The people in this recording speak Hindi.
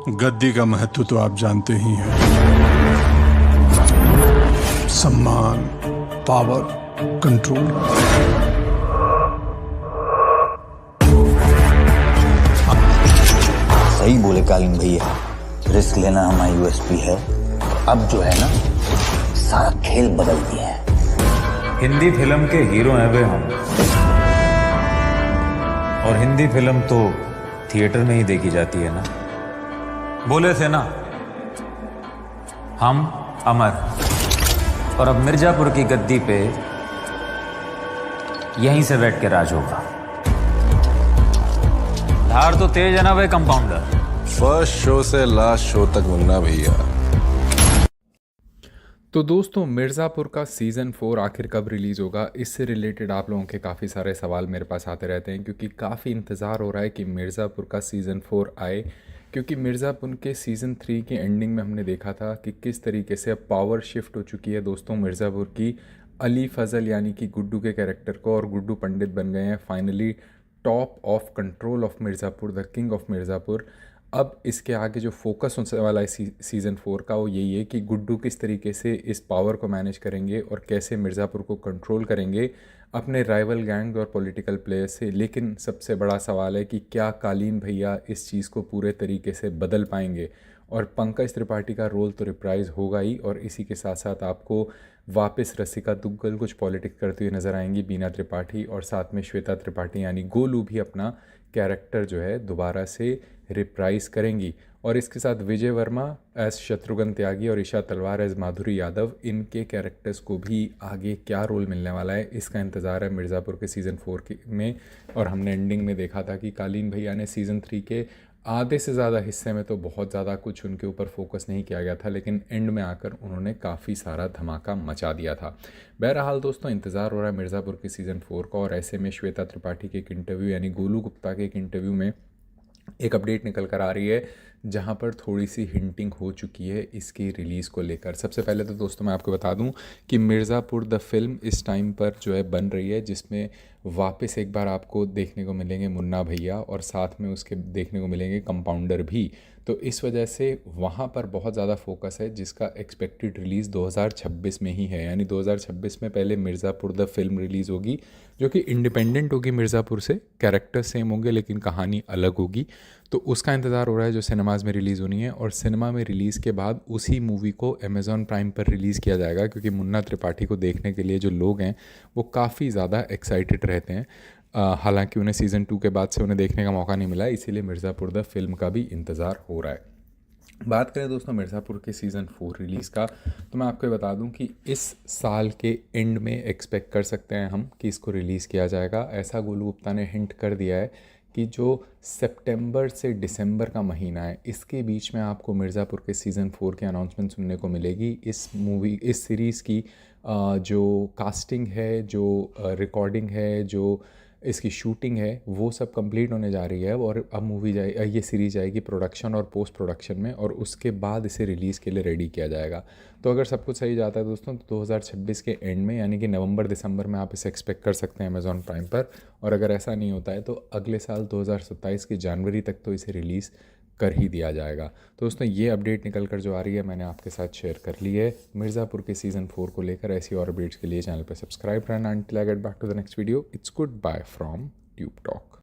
गद्दी का महत्व तो आप जानते ही हैं। सम्मान, पावर, कंट्रोल। सही बोले कालीन भैया, रिस्क लेना हमारी यूएसपी है। अब जो है ना, सारा खेल बदल दिया है। हिंदी फिल्म के हीरो हैं वे हम, और हिंदी फिल्म तो थिएटर में ही देखी जाती है ना। बोले थे ना हम अमर, और अब मिर्जापुर की गद्दी पे यहीं से बैठ के राज होगा। धार तो तेज है ना वे कंपाउंडर। फर्स्ट शो से लास्ट शो तक मुन्ना भैया। तो दोस्तों, मिर्ज़ापुर का सीज़न 4 आखिर कब रिलीज़ होगा, इससे रिलेटेड आप लोगों के काफ़ी सारे सवाल मेरे पास आते रहते हैं, क्योंकि काफ़ी इंतज़ार हो रहा है कि मिर्ज़ापुर का सीज़न 4 आए। क्योंकि मिर्ज़ापुर के सीज़न 3 की एंडिंग में हमने देखा था कि किस तरीके से अब पावर शिफ्ट हो चुकी है दोस्तों मिर्ज़ापुर की। अली फज़ल यानी कि गुड्डू के कैरेक्टर को, और गुड्डू पंडित बन गए हैं finally top of control of Mirzapur, the king of Mirzapur. अब इसके आगे जो फोकस होने वाला है सीज़न 4 का, वो यही है कि गुड्डू किस तरीके से इस पावर को मैनेज करेंगे और कैसे मिर्ज़ापुर को कंट्रोल करेंगे अपने राइवल गैंग और पॉलिटिकल प्लेयर्स से। लेकिन सबसे बड़ा सवाल है कि क्या कालीन भैया इस चीज़ को पूरे तरीके से बदल पाएंगे। और पंकज त्रिपाठी का रोल तो रिप्राइज होगा ही, और इसी के साथ साथ आपको वापस रसिका दुग्गल कुछ पॉलिटिक्स करती हुई नज़र आएंगी, बीना त्रिपाठी, और साथ में श्वेता त्रिपाठी यानी गोलू भी अपना कैरेक्टर जो है दोबारा से रिप्राइज करेंगी। और इसके साथ विजय वर्मा एज शत्रुघ्न त्यागी और ईशा तलवार एज माधुरी यादव, इनके कैरेक्टर्स को भी आगे क्या रोल मिलने वाला है इसका इंतज़ार है मिर्ज़ापुर के सीज़न 4 में। और हमने एंडिंग में देखा था कि कालीन भैया ने सीज़न 3 के आधे से ज़्यादा हिस्से में तो बहुत ज़्यादा कुछ उनके ऊपर फोकस नहीं किया गया था, लेकिन एंड में आकर उन्होंने काफ़ी सारा धमाका मचा दिया था। बहरहाल दोस्तों, इंतज़ार हो रहा है मिर्ज़ापुर के सीज़न 4 का। और ऐसे में श्वेता त्रिपाठी के एक इंटरव्यू यानी गोलू गुप्ता के एक इंटरव्यू में एक अपडेट निकल कर आ रही है, जहां पर थोड़ी सी हिंटिंग हो चुकी है इसकी रिलीज़ को लेकर। सबसे पहले तो दोस्तों मैं आपको बता दूं कि मिर्ज़ापुर द फिल्म इस टाइम पर जो है बन रही है, जिसमें वापस एक बार आपको देखने को मिलेंगे मुन्ना भैया, और साथ में उसके देखने को मिलेंगे कंपाउंडर भी। तो इस वजह से वहाँ पर बहुत ज़्यादा फोकस है, जिसका एक्सपेक्टेड रिलीज़ 2026 में ही है। यानी 2026 में पहले मिर्ज़ापुर द फिल्म रिलीज़ होगी, जो कि इंडिपेंडेंट होगी मिर्ज़ापुर से, कैरेक्टर सेम होंगे लेकिन कहानी अलग होगी। तो उसका इंतज़ार हो रहा है, जो सिनेमाज़ में रिलीज़ होनी है। और सिनेमा में रिलीज़ के बाद उसी मूवी को अमेज़ॉन प्राइम पर रिलीज़ किया जाएगा, क्योंकि मुन्ना त्रिपाठी को देखने के लिए जो लोग हैं वो काफ़ी ज़्यादा एक्साइटेड रहते हैं। हालांकि उन्हें सीज़न 2 के बाद से उन्हें देखने का मौका नहीं मिला, इसीलिए मिर्ज़ापुर द फिल्म का भी इंतज़ार हो रहा है। बात करें दोस्तों मिर्ज़ापुर के सीज़न 4 रिलीज़ का, तो मैं आपको बता दूं कि इस साल के एंड में एक्सपेक्ट कर सकते हैं हम कि इसको रिलीज़ किया जाएगा। ऐसा गोलू गुप्ता ने हिंट कर दिया है कि जो सितंबर से दिसंबर का महीना है, इसके बीच में आपको मिर्ज़ापुर के सीज़न 4 की अनाउंसमेंट सुनने को मिलेगी। इस सीरीज़ की जो कास्टिंग है, जो रिकॉर्डिंग है, जो इसकी शूटिंग है, वो सब कंप्लीट होने जा रही है। और अब ये सीरीज़ जाएगी प्रोडक्शन और पोस्ट प्रोडक्शन में, और उसके बाद इसे रिलीज़ के लिए रेडी किया जाएगा। तो अगर सब कुछ सही जाता है दोस्तों, तो 2026 के एंड में यानी कि नवंबर दिसंबर में आप इसे एक्सपेक्ट कर सकते हैं अमेज़ॉन प्राइम पर। और अगर ऐसा नहीं होता है तो अगले साल 2027 की जनवरी तक तो इसे रिलीज़ कर ही दिया जाएगा। तो दोस्तों, ये अपडेट निकल कर जो आ रही है मैंने आपके साथ शेयर कर ली है मिर्ज़ापुर के सीज़न 4 को लेकर। ऐसी और अपडेट्स के लिए चैनल पर सब्सक्राइब रहना। Until I get back to the next video, it's good bye from Tube talk.